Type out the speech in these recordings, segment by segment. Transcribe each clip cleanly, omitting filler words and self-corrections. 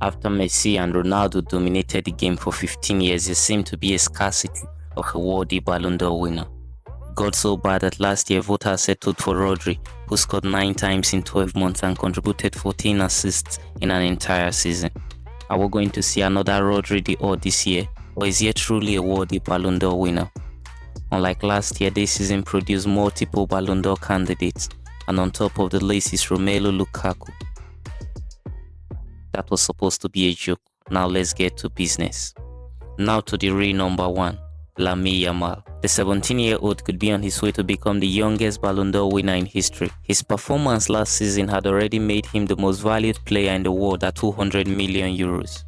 After Messi and Ronaldo dominated the game for 15 years, there seemed to be a scarcity of a worthy Ballon d'Or winner. It got so bad that last year voters settled for Rodri, who scored 9 times in 12 months and contributed 14 assists in an entire season. Are we going to see another Rodri d'Or this year, or is he truly a worthy Ballon d'Or winner? Unlike last year, this season produced multiple Ballon d'Or candidates, and on top of the list is Romelu Lukaku. That was supposed to be a joke. Now let's get to business. Now to the real number one, Lamine Yamal. The 17-year-old could be on his way to become the youngest Ballon d'Or winner in history. His performance last season had already made him the most valued player in the world at 200 million euros.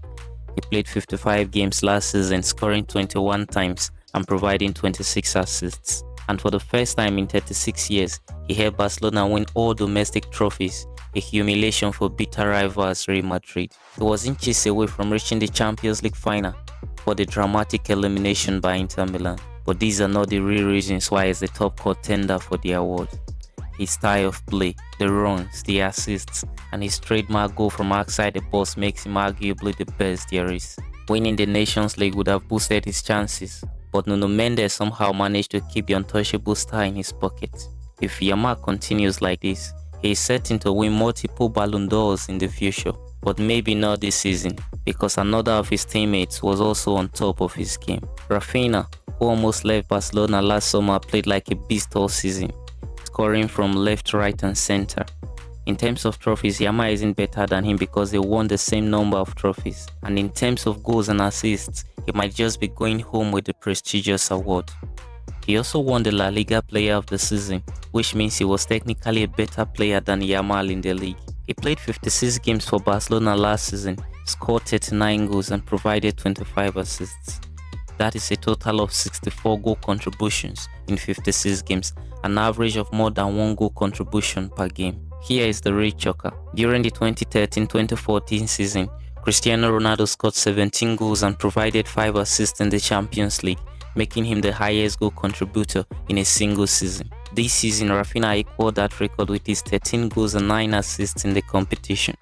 He played 55 games last season, scoring 21 times and providing 26 assists. And for the first time in 36 years, he helped Barcelona win all domestic trophies, a humiliation for bitter rivals Real Madrid. He was inches away from reaching the Champions League final for the dramatic elimination by Inter Milan. But these are not the real reasons why he's the top contender for the award. His style of play, the runs, the assists, and his trademark goal from outside the box makes him arguably the best there is. Winning the Nations League would have boosted his chances, but Nuno Mendes somehow managed to keep the untouchable star in his pocket. If Yamal continues like this, he is certain to win multiple Ballon d'Ors in the future, but maybe not this season, because another of his teammates was also on top of his game. Raphinha, who almost left Barcelona last summer, played like a beast all season, scoring from left, right and center. In terms of trophies, Yamal isn't better than him because they won the same number of trophies, and in terms of goals and assists, he might just be going home with the prestigious award. He also won the La Liga Player of the Season, which means he was technically a better player than Yamal in the league. He played 56 games for Barcelona last season, scored 39 goals and provided 25 assists. That is a total of 64 goal contributions in 56 games, an average of more than 1 goal contribution per game. Here is the real choker. During the 2013-2014 season, Cristiano Ronaldo scored 17 goals and provided 5 assists in the Champions League, making him the highest goal contributor in a single season. This season, Raphinha equaled that record with his 13 goals and 9 assists in the competition.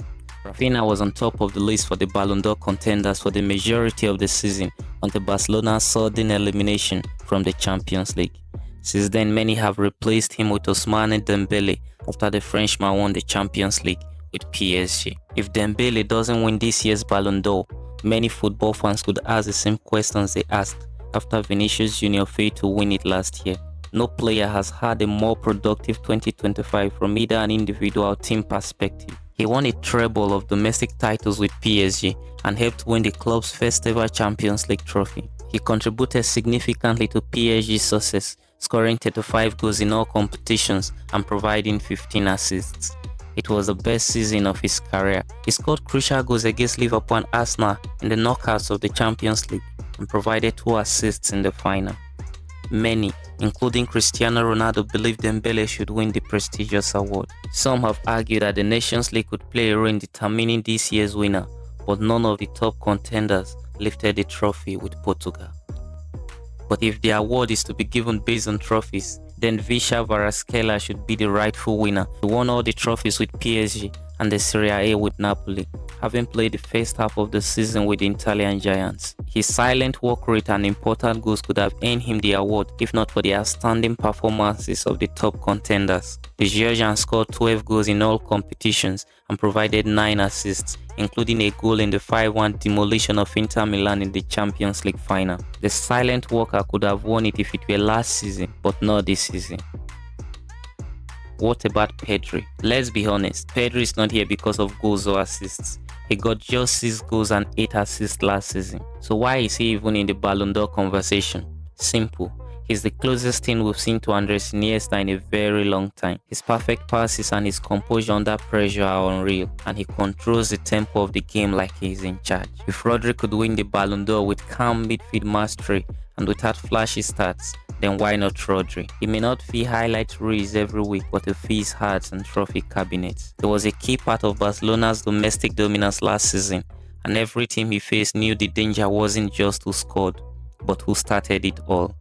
Raphinha was on top of the list for the Ballon d'Or contenders for the majority of the season until Barcelona's sudden elimination from the Champions League. Since then, many have replaced him with Ousmane Dembele after the Frenchman won the Champions League with PSG. If Dembele doesn't win this year's Ballon d'Or, many football fans could ask the same questions they asked after Vinicius Jr. failed to win it last year. No player has had a more productive 2025 from either an individual or team perspective. He won a treble of domestic titles with PSG and helped win the club's first ever Champions League trophy. He contributed significantly to PSG's success, scoring 35 goals in all competitions and providing 15 assists. It was the best season of his career. He scored crucial goals against Liverpool and Arsenal in the knockouts of the Champions League and provided 2 assists in the final. Many, including Cristiano Ronaldo, believe Dembele should win the prestigious award. Some have argued that the Nations League could play a role in determining this year's winner, but none of the top contenders lifted the trophy with Portugal. But if the award is to be given based on trophies, then Kvaratskhelia should be the rightful winner. He won all the trophies with PSG and the Serie A with Napoli, having played the first half of the season with the Italian giants. His silent work rate and important goals could have earned him the award if not for the outstanding performances of the top contenders. The Georgian scored 12 goals in all competitions and provided 9 assists, including a goal in the 5-1 demolition of Inter Milan in the Champions League final. The silent worker could have won it if it were last season, but not this season. What about Pedri? Let's be honest, Pedri is not here because of goals or assists. He got just 6 goals and 8 assists last season. So why is he even in the Ballon d'Or conversation? Simple. He's the closest thing we've seen to Andres Iniesta in a very long time. His perfect passes and his composure under pressure are unreal, and he controls the tempo of the game like he's in charge. If Rodri could win the Ballon d'Or with calm midfield mastery and without flashy stats, then why not Rodri? He may not fill highlight reels every week, but he fills hearts and trophy cabinets. He was a key part of Barcelona's domestic dominance last season, and every team he faced knew the danger wasn't just who scored, but who started it all.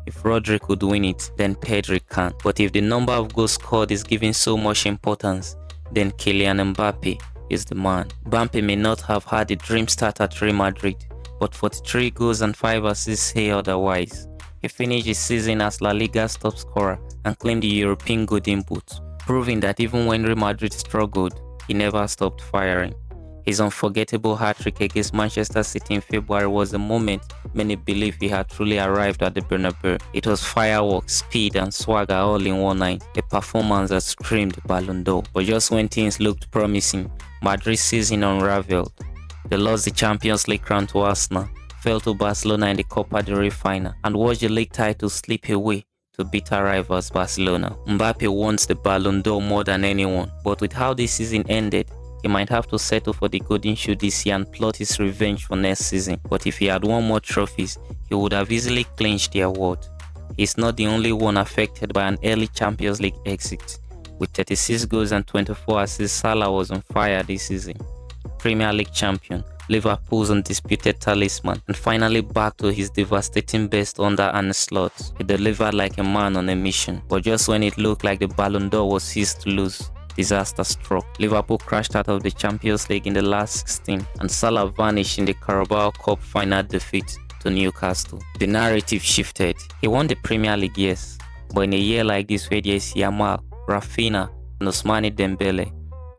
If Rodri could win it, then Pedri can. But if the number of goals scored is given so much importance, then Kylian Mbappe is the man. Mbappe may not have had a dream start at Real Madrid, but 43 goals and 5 assists say otherwise. He finished his season as La Liga's top scorer and claimed the European Golden Boot, proving that even when Real Madrid struggled, he never stopped firing. His unforgettable hat-trick against Manchester City in February was the moment many believed he had truly arrived at the Bernabeu. It was fireworks, speed and swagger all in one night, a performance that screamed Ballon d'Or. But just when things looked promising, Madrid's season unraveled. They lost the Champions League crown to Arsenal, fell to Barcelona in the Copa del Rey final, and watched the league title slip away to bitter rivals Barcelona. Mbappe wants the Ballon d'Or more than anyone, but with how this season ended, he might have to settle for the golden shoe this year and plot his revenge for next season. But if he had won more trophies, he would have easily clinched the award. He's not the only one affected by an early Champions League exit. With 36 goals and 24 assists, Salah was on fire this season. Premier League champion, Liverpool's undisputed talisman, and finally back to his devastating best under Arne Slot. He delivered like a man on a mission, but just when it looked like the Ballon d'Or was his to lose, disaster struck. Liverpool crashed out of the Champions League in the last 16, and Salah vanished in the Carabao Cup final defeat to Newcastle. The narrative shifted. He won the Premier League, yes, but in a year like this where there's Yamal, Raphinha, and Ousmane Dembele,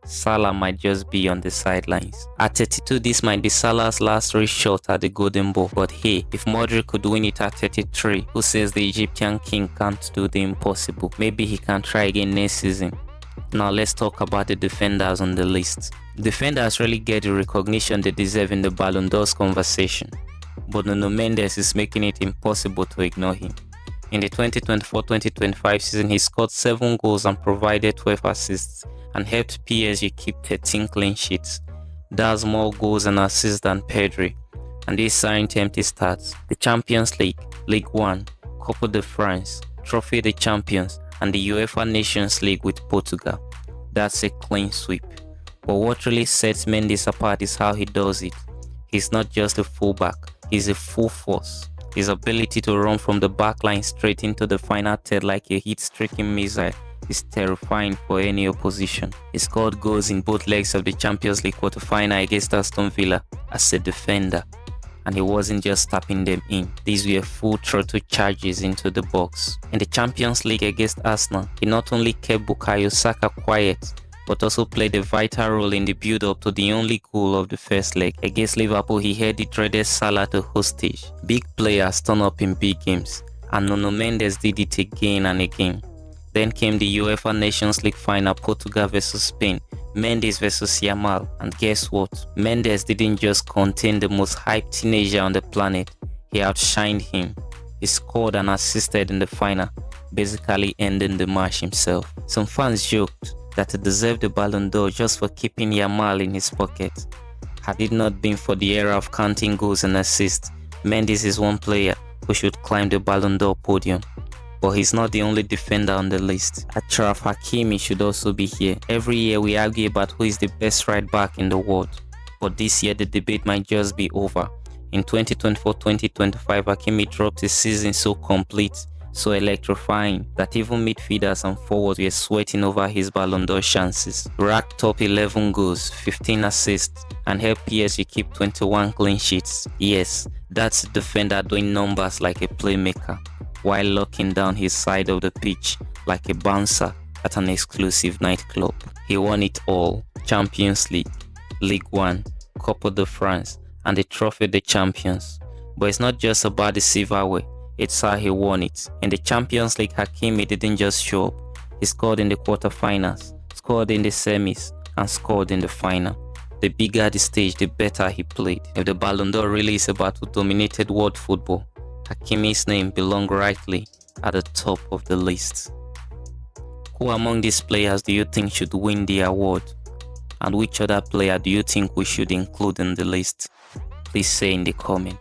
Salah might just be on the sidelines. At 32, this might be Salah's last real shot at the Golden Ball. But hey, if Modric could win it at 33, who says the Egyptian king can't do the impossible? Maybe he can try again next season. Now let's talk about the defenders on the list. Defenders really get the recognition they deserve in the Ballon d'Or's conversation, but Nuno Mendes is making it impossible to ignore him. In the 2024-2025 season, he scored 7 goals and provided 12 assists and helped PSG keep 13 clean sheets. That's more goals and assists than Pedri. And these aren't empty stats. The Champions League, Ligue 1, Copa de France, Trophy de Champions, and the UEFA Nations League with Portugal. That's a clean sweep. But what really sets Mendes apart is how he does it. He's not just a fullback, he's a full force. His ability to run from the back line straight into the final third like a heat-stricken missile is terrifying for any opposition. He scored goals in both legs of the Champions League quarterfinal against Aston Villa as a defender, and he wasn't just tapping them in. These were full throttle charges into the box. In the Champions League against Arsenal, he not only kept Bukayo Saka quiet, but also played a vital role in the build-up to the only goal of the first leg. Against Liverpool, he held the dreaded Salah to hostage. Big players turn up in big games, and Nuno Mendes did it again and again. Then came the UEFA Nations League final, Portugal vs Spain, Mendes vs Yamal, and guess what? Mendes didn't just contain the most hyped teenager on the planet, he outshined him. He scored and assisted in the final, basically ending the match himself. Some fans joked that he deserved the Ballon d'Or just for keeping Yamal in his pocket. Had it not been for the era of counting goals and assists, Mendes is one player who should climb the Ballon d'Or podium. But he's not the only defender on the list. Achraf Hakimi should also be here. Every year we argue about who is the best right back in the world, but this year the debate might just be over. In 2024-2025, Hakimi dropped his season so complete, so electrifying, that even midfielders and forwards were sweating over his Ballon d'Or chances. Racked up 11 goals, 15 assists, and helped PSG keep 21 clean sheets. Yes, that's a defender doing numbers like a playmaker, while locking down his side of the pitch like a bouncer at an exclusive nightclub. He won it all: Champions League, Ligue 1, Copa de France, and the Trophy de Champions. But it's not just about the silverware, it's how he won it. In the Champions League, Hakimi didn't just show up. He scored in the quarterfinals, scored in the semis, and scored in the final. The bigger the stage, the better he played. If the Ballon d'Or really is about who dominated world football, Hakimi's name belongs rightly at the top of the list. Who among these players do you think should win the award? And which other player do you think we should include in the list? Please say in the comment.